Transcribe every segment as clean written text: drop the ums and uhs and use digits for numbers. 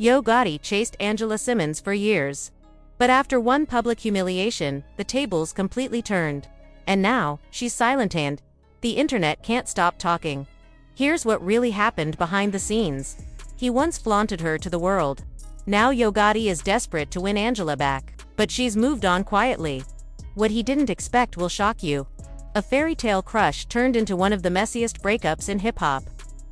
Yo Gotti chased Angela Simmons for years. But after one public humiliation, the tables completely turned. And now, she's silent and the internet can't stop talking. Here's what really happened behind the scenes. He once flaunted her to the world. Now Yo Gotti is desperate to win Angela back. But she's moved on quietly. What he didn't expect will shock you. A fairy tale crush turned into one of the messiest breakups in hip-hop.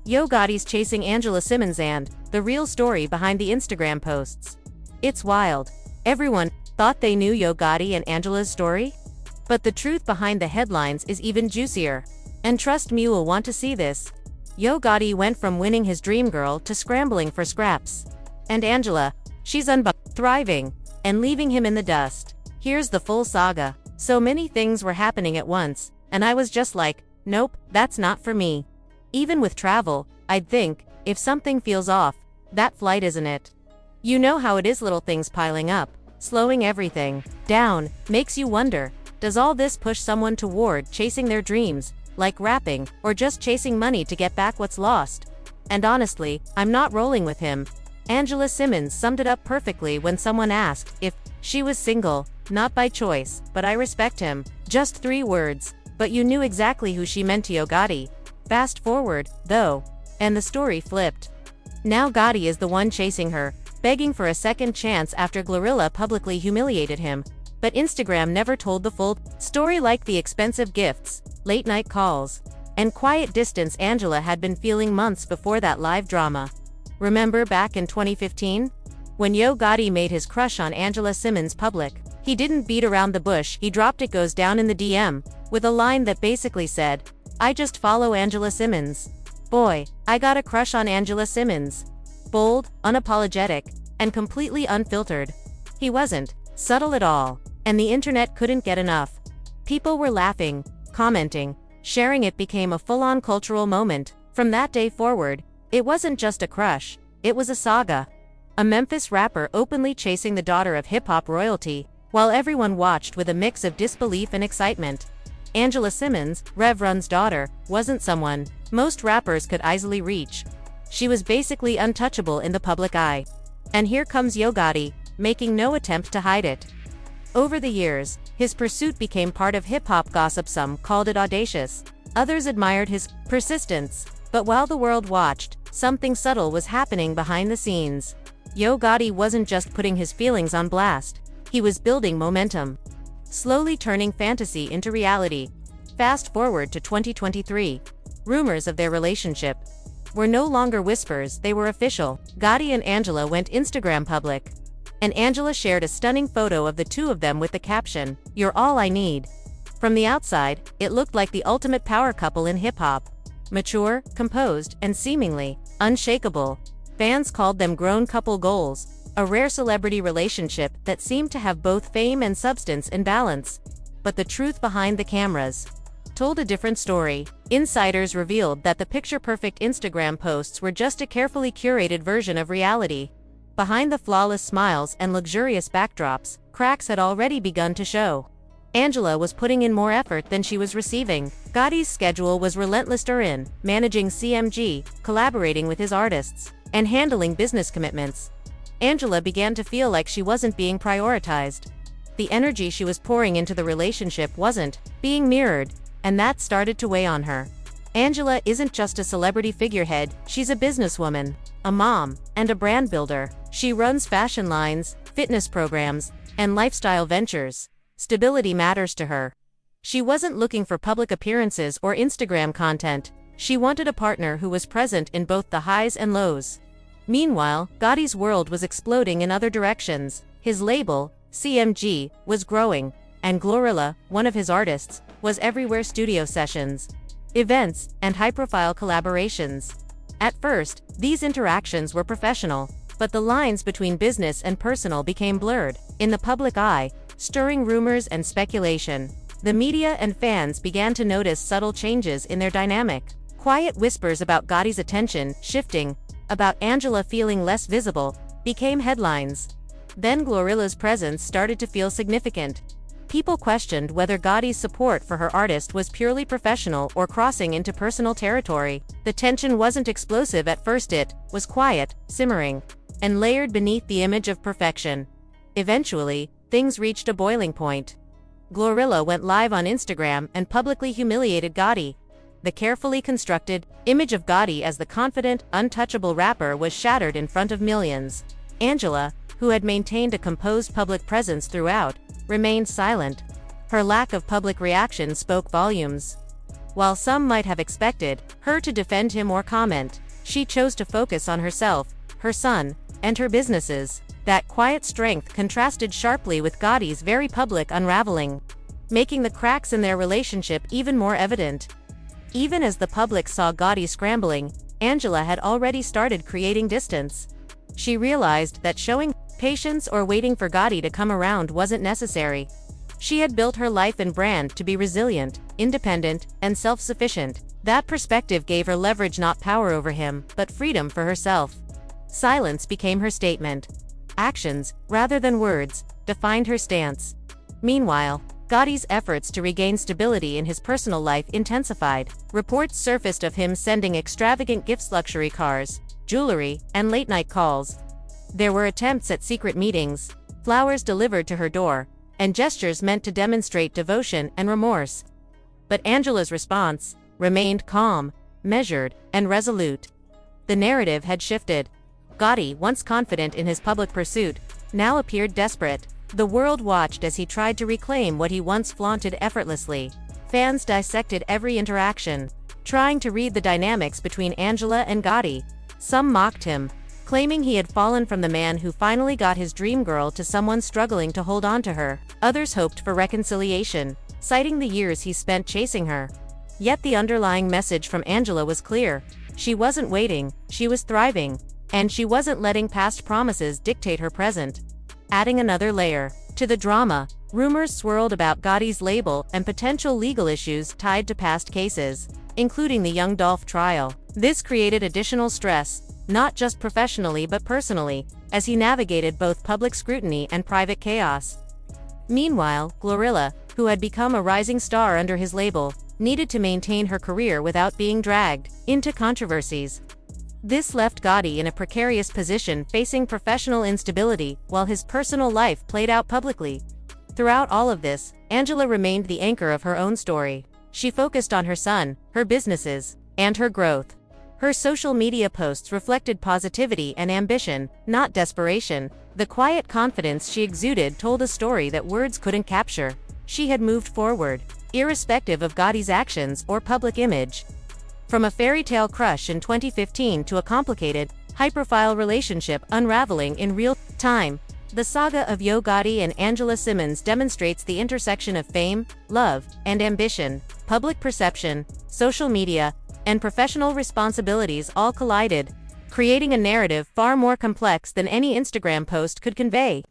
Yo Gotti's chasing Angela Simmons and the real story behind the Instagram posts. It's wild. Everyone thought they knew Yo Gotti and Angela's story? But the truth behind the headlines is even juicier. And trust me, you'll want to see this. Yo Gotti went from winning his dream girl to scrambling for scraps. And Angela, she's thriving and leaving him in the dust. Here's the full saga. So many things were happening at once, and I was just like, nope, that's not for me. Even with travel, I'd think, if something feels off, that flight isn't it. You know how it is, little things piling up, slowing everything down, makes you wonder, does all this push someone toward chasing their dreams, like rapping, or just chasing money to get back what's lost? And honestly, I'm not rolling with him. Angela Simmons summed it up perfectly when someone asked if she was single, not by choice, but I respect him. Just 3 words, but you knew exactly who she meant to Yo Gotti. Fast forward, though, and the story flipped. Now Gotti is the one chasing her, begging for a second chance after GloRilla publicly humiliated him. But Instagram never told the full story, like the expensive gifts, late-night calls, and quiet distance Angela had been feeling months before that live drama. Remember back in 2015? When Yo Gotti made his crush on Angela Simmons public, he didn't beat around the bush, he dropped it goes down in the DM, with a line that basically said, I just follow Angela Simmons. Boy, I got a crush on Angela Simmons. Bold, unapologetic, and completely unfiltered. He wasn't subtle at all, and the internet couldn't get enough. People were laughing, commenting, sharing. It became a full-on cultural moment. From that day forward, it wasn't just a crush, it was a saga. A Memphis rapper openly chasing the daughter of hip-hop royalty, while everyone watched with a mix of disbelief and excitement. Angela Simmons, Rev Run's daughter, wasn't someone most rappers could easily reach. She was basically untouchable in the public eye. And here comes Yo Gotti, making no attempt to hide it. Over the years, his pursuit became part of hip-hop gossip. Some called it audacious, others admired his persistence. But while the world watched, something subtle was happening behind the scenes. Yo Gotti wasn't just putting his feelings on blast, he was building momentum. Slowly turning fantasy into reality. Fast forward to 2023. Rumors of their relationship were no longer whispers, they were official. Gotti and Angela went Instagram public. And Angela shared a stunning photo of the two of them with the caption, "You're all I need." From the outside, it looked like the ultimate power couple in hip-hop. Mature, composed, and seemingly unshakable. Fans called them grown couple goals, a rare celebrity relationship that seemed to have both fame and substance in balance. But the truth behind the cameras told a different story. Insiders revealed that the picture-perfect Instagram posts were just a carefully curated version of reality. Behind the flawless smiles and luxurious backdrops, cracks had already begun to show. Angela was putting in more effort than she was receiving. Gotti's schedule was relentless in managing CMG, collaborating with his artists, and handling business commitments. Angela began to feel like she wasn't being prioritized. The energy she was pouring into the relationship wasn't being mirrored, and that started to weigh on her. Angela isn't just a celebrity figurehead, she's a businesswoman, a mom, and a brand builder. She runs fashion lines, fitness programs, and lifestyle ventures. Stability matters to her. She wasn't looking for public appearances or Instagram content. She wanted a partner who was present in both the highs and lows. Meanwhile, Gotti's world was exploding in other directions. His label, CMG, was growing, and GloRilla, one of his artists, was everywhere. Studio sessions, events, and high-profile collaborations. At first, these interactions were professional, but the lines between business and personal became blurred. In the public eye, stirring rumors and speculation, the media and fans began to notice subtle changes in their dynamic. Quiet whispers about Gotti's attention shifting, about Angela feeling less visible, became headlines. Then GloRilla's presence started to feel significant. People questioned whether Gotti's support for her artist was purely professional or crossing into personal territory. The tension wasn't explosive at first, it was quiet, simmering. and layered beneath the image of perfection. Eventually, things reached a boiling point. GloRilla went live on Instagram and publicly humiliated Gotti. The carefully constructed image of Gotti as the confident, untouchable rapper was shattered in front of millions. Angela, who had maintained a composed public presence throughout, remained silent. Her lack of public reaction spoke volumes. While some might have expected her to defend him or comment, she chose to focus on herself, her son, and her businesses. That quiet strength contrasted sharply with Gotti's very public unraveling, making the cracks in their relationship even more evident. Even as the public saw Gotti scrambling, Angela had already started creating distance. She realized that showing patience or waiting for Gotti to come around wasn't necessary. She had built her life and brand to be resilient, independent, and self-sufficient. That perspective gave her leverage, not power over him, but freedom for herself. Silence became her statement. Actions, rather than words, defined her stance. Meanwhile, Gotti's efforts to regain stability in his personal life intensified. Reports surfaced of him sending extravagant gifts, luxury cars, jewelry, and late-night calls. There were attempts at secret meetings, flowers delivered to her door, and gestures meant to demonstrate devotion and remorse. But Angela's response remained calm, measured, and resolute. The narrative had shifted. Gotti, once confident in his public pursuit, now appeared desperate. The world watched as he tried to reclaim what he once flaunted effortlessly. Fans dissected every interaction, trying to read the dynamics between Angela and Gotti. Some mocked him, claiming he had fallen from the man who finally got his dream girl to someone struggling to hold on to her. Others hoped for reconciliation, citing the years he spent chasing her. Yet the underlying message from Angela was clear. She wasn't waiting, she was thriving, and she wasn't letting past promises dictate her present. Adding another layer to the drama, rumors swirled about Gotti's label and potential legal issues tied to past cases, including the Young Dolph trial. This created additional stress, not just professionally but personally, as he navigated both public scrutiny and private chaos. Meanwhile, GloRilla, who had become a rising star under his label, needed to maintain her career without being dragged into controversies. This left Gotti in a precarious position, facing professional instability while his personal life played out publicly. Throughout all of this, Angela remained the anchor of her own story. She focused on her son, her businesses, and her growth. Her social media posts reflected positivity and ambition, not desperation. The quiet confidence she exuded told a story that words couldn't capture. She had moved forward, irrespective of Gotti's actions or public image. From a fairy tale crush in 2015 to a complicated, high-profile relationship unraveling in real time, the saga of Yo Gotti and Angela Simmons demonstrates the intersection of fame, love, and ambition. Public perception, social media, and professional responsibilities all collided, creating a narrative far more complex than any Instagram post could convey.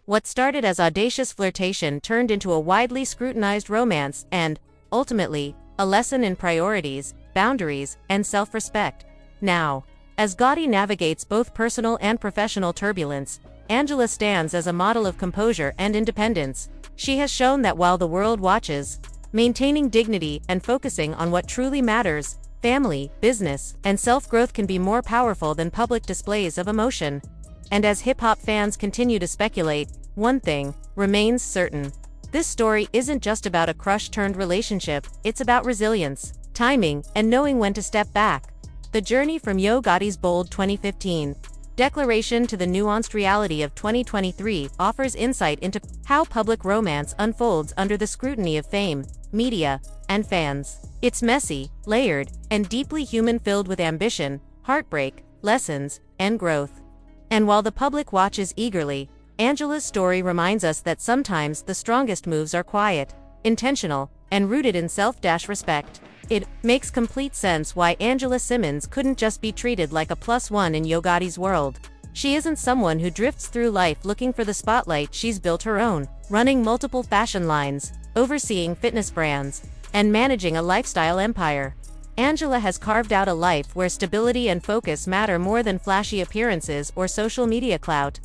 What started as audacious flirtation turned into a widely scrutinized romance and, ultimately, a lesson in priorities, boundaries, and self-respect. Now, as Gotti navigates both personal and professional turbulence, Angela stands as a model of composure and independence. She has shown that while the world watches, maintaining dignity and focusing on what truly matters, family, business, and self-growth can be more powerful than public displays of emotion. And as hip-hop fans continue to speculate, one thing remains certain. This story isn't just about a crush-turned relationship, it's about resilience, timing, and knowing when to step back. The journey from Yo Gotti's bold 2015 declaration to the nuanced reality of 2023 offers insight into how public romance unfolds under the scrutiny of fame, media, and fans. It's messy, layered, and deeply human, filled with ambition, heartbreak, lessons, and growth. And while the public watches eagerly, Angela's story reminds us that sometimes the strongest moves are quiet, intentional, and rooted in self-respect. It makes complete sense why Angela Simmons couldn't just be treated like a +1 in Yo Gotti's world. She isn't someone who drifts through life looking for the spotlight. She's built her own, running multiple fashion lines, overseeing fitness brands, and managing a lifestyle empire. Angela has carved out a life where stability and focus matter more than flashy appearances or social media clout.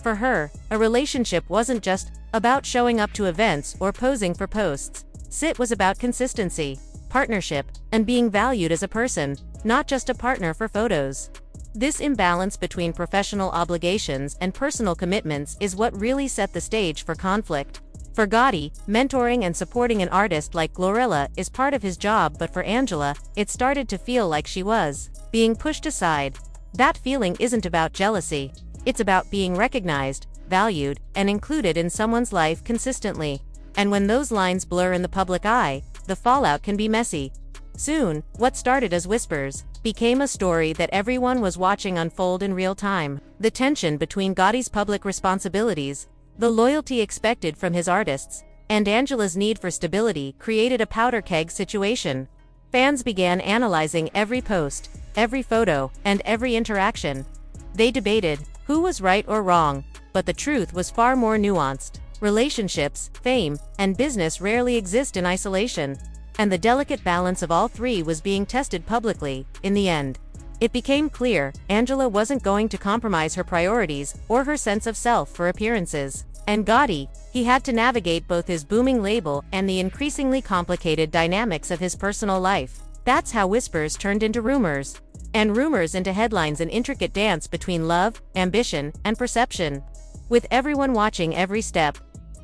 For her, a relationship wasn't just about showing up to events or posing for posts. It was about consistency, partnership, and being valued as a person, not just a partner for photos. This imbalance between professional obligations and personal commitments is what really set the stage for conflict. For Gotti, mentoring and supporting an artist like GloRilla is part of his job, but for Angela, it started to feel like she was being pushed aside. That feeling isn't about jealousy. It's about being recognized, valued, and included in someone's life consistently. And when those lines blur in the public eye, the fallout can be messy. Soon, what started as whispers became a story that everyone was watching unfold in real time. The tension between Gotti's public responsibilities, the loyalty expected from his artists, and Angela's need for stability created a powder keg situation. Fans began analyzing every post, every photo, and every interaction. They debated who was right or wrong, but the truth was far more nuanced. Relationships, fame, and business rarely exist in isolation, and the delicate balance of all three was being tested publicly. In the end, it became clear Angela wasn't going to compromise her priorities or her sense of self for appearances. And Gotti, he had to navigate both his booming label and the increasingly complicated dynamics of his personal life. That's how whispers turned into rumors, and rumors into headlines, an intricate dance between love, ambition, and perception, with everyone watching every step.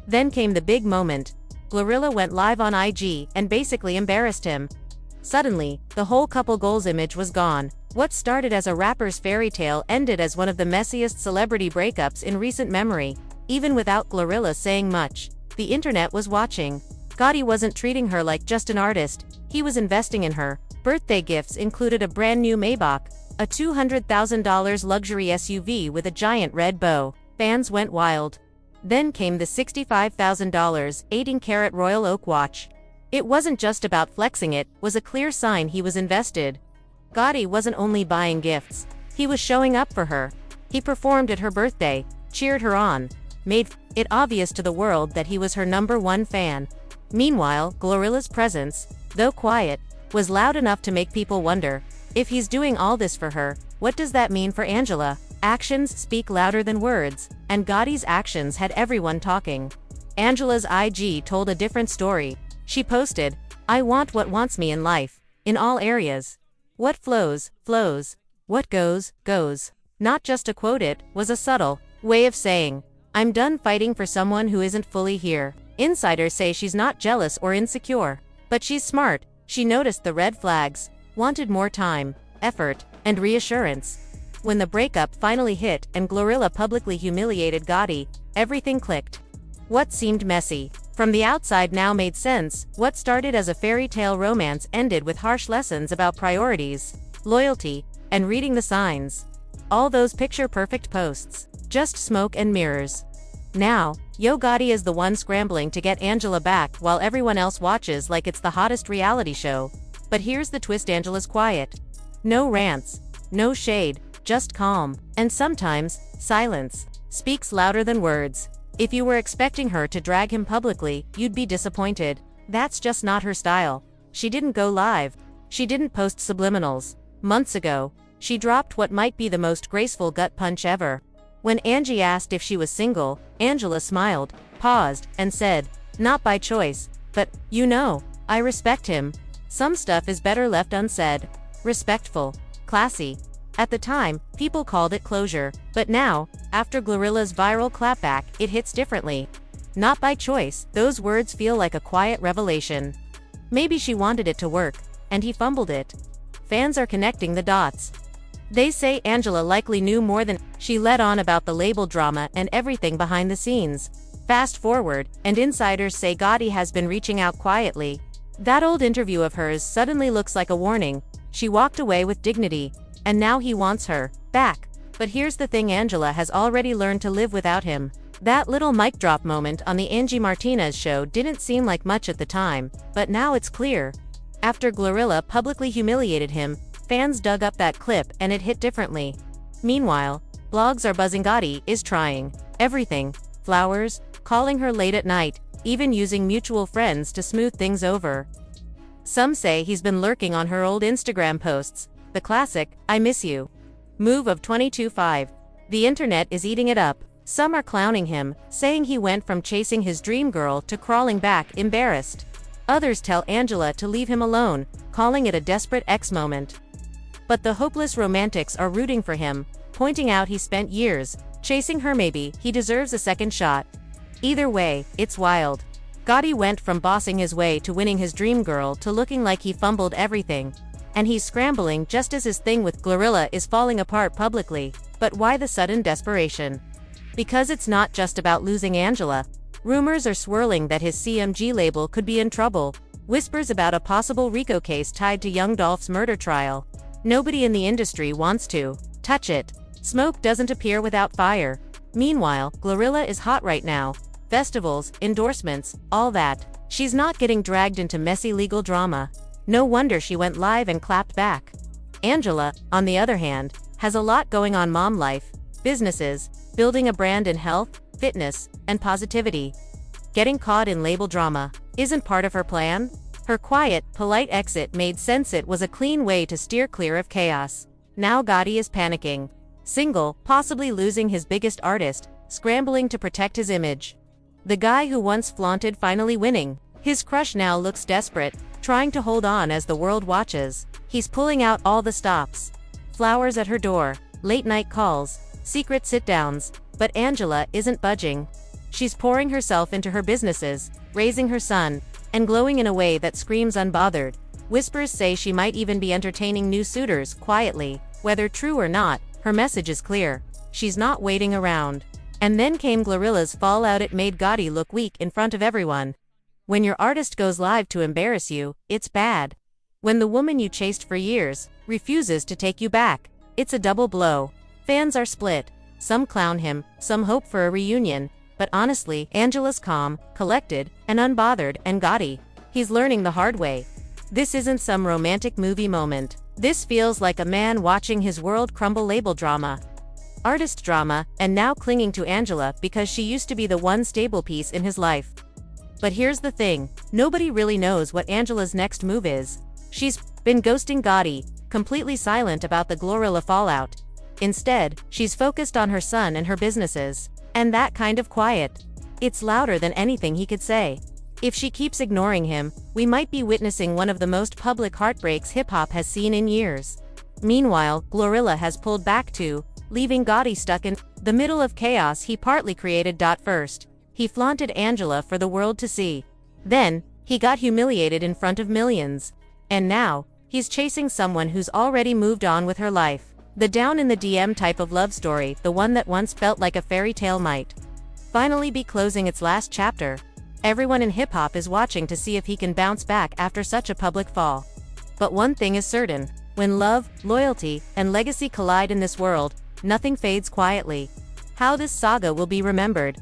Then came the big moment. GloRilla went live on IG and basically embarrassed him. Suddenly, the whole couple goals image was gone. What started as a rapper's fairy tale ended as one of the messiest celebrity breakups in recent memory. Even without GloRilla saying much, the internet was watching. Gotti wasn't treating her like just an artist, he was investing in her. Birthday gifts included a brand new Maybach, a $200,000 luxury SUV with a giant red bow. Fans went wild. Then came the $65,000 18-karat Royal Oak watch. It wasn't just about flexing, it was a clear sign he was invested. Gotti wasn't only buying gifts, he was showing up for her. He performed at her birthday, cheered her on, made it obvious to the world that he was her #1 fan. Meanwhile, GloRilla's presence, though quiet, was loud enough to make people wonder, if he's doing all this for her, what does that mean for Angela? Actions speak louder than words, and Gotti's actions had everyone talking. Angela's IG told a different story. She posted, "I want what wants me in life, in all areas. What flows, flows. What goes, goes." Not just a quote, it was a subtle way of saying, "I'm done fighting for someone who isn't fully here." Insiders say she's not jealous or insecure, but she's smart. She noticed the red flags, wanted more time, effort, and reassurance. When the breakup finally hit and GloRilla publicly humiliated Gotti, everything clicked. What seemed messy from the outside now made sense. What started as a fairy tale romance ended with harsh lessons about priorities, loyalty, and reading the signs. All those picture-perfect posts, just smoke and mirrors. Now, Yo Gotti is the one scrambling to get Angela back while everyone else watches like it's the hottest reality show. But here's the twist: Angela's quiet. No rants, no shade, just calm. And sometimes, silence speaks louder than words. If you were expecting her to drag him publicly, you'd be disappointed. That's just not her style. She didn't go live. She didn't post subliminals. Months ago, she dropped what might be the most graceful gut punch ever. When Angie asked if she was single, Angela smiled, paused, and said, "Not by choice, but, I respect him." Some stuff is better left unsaid. Respectful, classy. At the time, people called it closure, but now, after GloRilla's viral clapback, it hits differently. Not by choice, those words feel like a quiet revelation. Maybe she wanted it to work, and he fumbled it. Fans are connecting the dots. They say Angela likely knew more than she let on about the label drama and everything behind the scenes. Fast forward, and insiders say Gotti has been reaching out quietly. That old interview of hers suddenly looks like a warning. She walked away with dignity, and now he wants her back. But here's the thing: Angela has already learned to live without him. That little mic drop moment on the Angie Martinez show didn't seem like much at the time, but now it's clear. After GloRilla publicly humiliated him, fans dug up that clip and it hit differently. Meanwhile, blogs are buzzing. Gotti is trying everything: flowers, calling her late at night, even using mutual friends to smooth things over. Some say he's been lurking on her old Instagram posts, the classic, "I miss you" move of 22.5. The internet is eating it up. Some are clowning him, saying he went from chasing his dream girl to crawling back embarrassed. Others tell Angela to leave him alone, calling it a desperate ex moment. But the hopeless romantics are rooting for him, pointing out he spent years chasing her. Maybe he deserves a second shot. Either way, it's wild. Gotti went from bossing his way to winning his dream girl to looking like he fumbled everything. And he's scrambling just as his thing with GloRilla is falling apart publicly. But why the sudden desperation? Because it's not just about losing Angela. Rumors are swirling that his CMG label could be in trouble. Whispers about a possible RICO case tied to young Dolph's murder trial. Nobody in the industry wants to touch it. Smoke doesn't appear without fire. Meanwhile, GloRilla is hot right now. Festivals, endorsements, all that. She's not getting dragged into messy legal drama. No wonder she went live and clapped back. Angela, on the other hand, has a lot going on: mom life, businesses, building a brand in health, fitness, and positivity. Getting caught in label drama isn't part of her plan. Her quiet, polite exit made sense. It was a clean way to steer clear of chaos. Now Gotti is panicking. Single, possibly losing his biggest artist, scrambling to protect his image. The guy who once flaunted finally winning. His crush now looks desperate, trying to hold on as the world watches. He's pulling out all the stops. Flowers at her door, late-night calls, secret sit-downs, but Angela isn't budging. She's pouring herself into her businesses, raising her son, and glowing in a way that screams unbothered. Whispers say she might even be entertaining new suitors quietly. Whether true or not, her message is clear. She's not waiting around. And then came GloRilla's fallout. It made Gotti look weak in front of everyone. When your artist goes live to embarrass you, it's bad. When the woman you chased for years refuses to take you back, it's a double blow. Fans are split. Some clown him, some hope for a reunion. But honestly, Angela's calm, collected, and unbothered, and Gotti, he's learning the hard way. This isn't some romantic movie moment. This feels like a man watching his world crumble. Label drama, artist drama, and now clinging to Angela because she used to be the one stable piece in his life. But here's the thing, nobody really knows what Angela's next move is. She's been ghosting Gotti, completely silent about the GloRilla fallout. Instead, she's focused on her son and her businesses. And that kind of quiet, it's louder than anything he could say. If she keeps ignoring him, we might be witnessing one of the most public heartbreaks hip-hop has seen in years. Meanwhile, GloRilla has pulled back too, leaving Gotti stuck in the middle of chaos he partly created. First, he flaunted Angela for the world to see. Then, he got humiliated in front of millions. And now, he's chasing someone who's already moved on with her life. The down in the DM type of love story, the one that once felt like a fairy tale, might finally be closing its last chapter. Everyone in hip-hop is watching to see if he can bounce back after such a public fall. But one thing is certain, when love, loyalty, and legacy collide in this world, nothing fades quietly. How this saga will be remembered,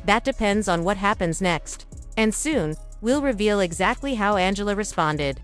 that depends on what happens next. And soon, we'll reveal exactly how Angela responded.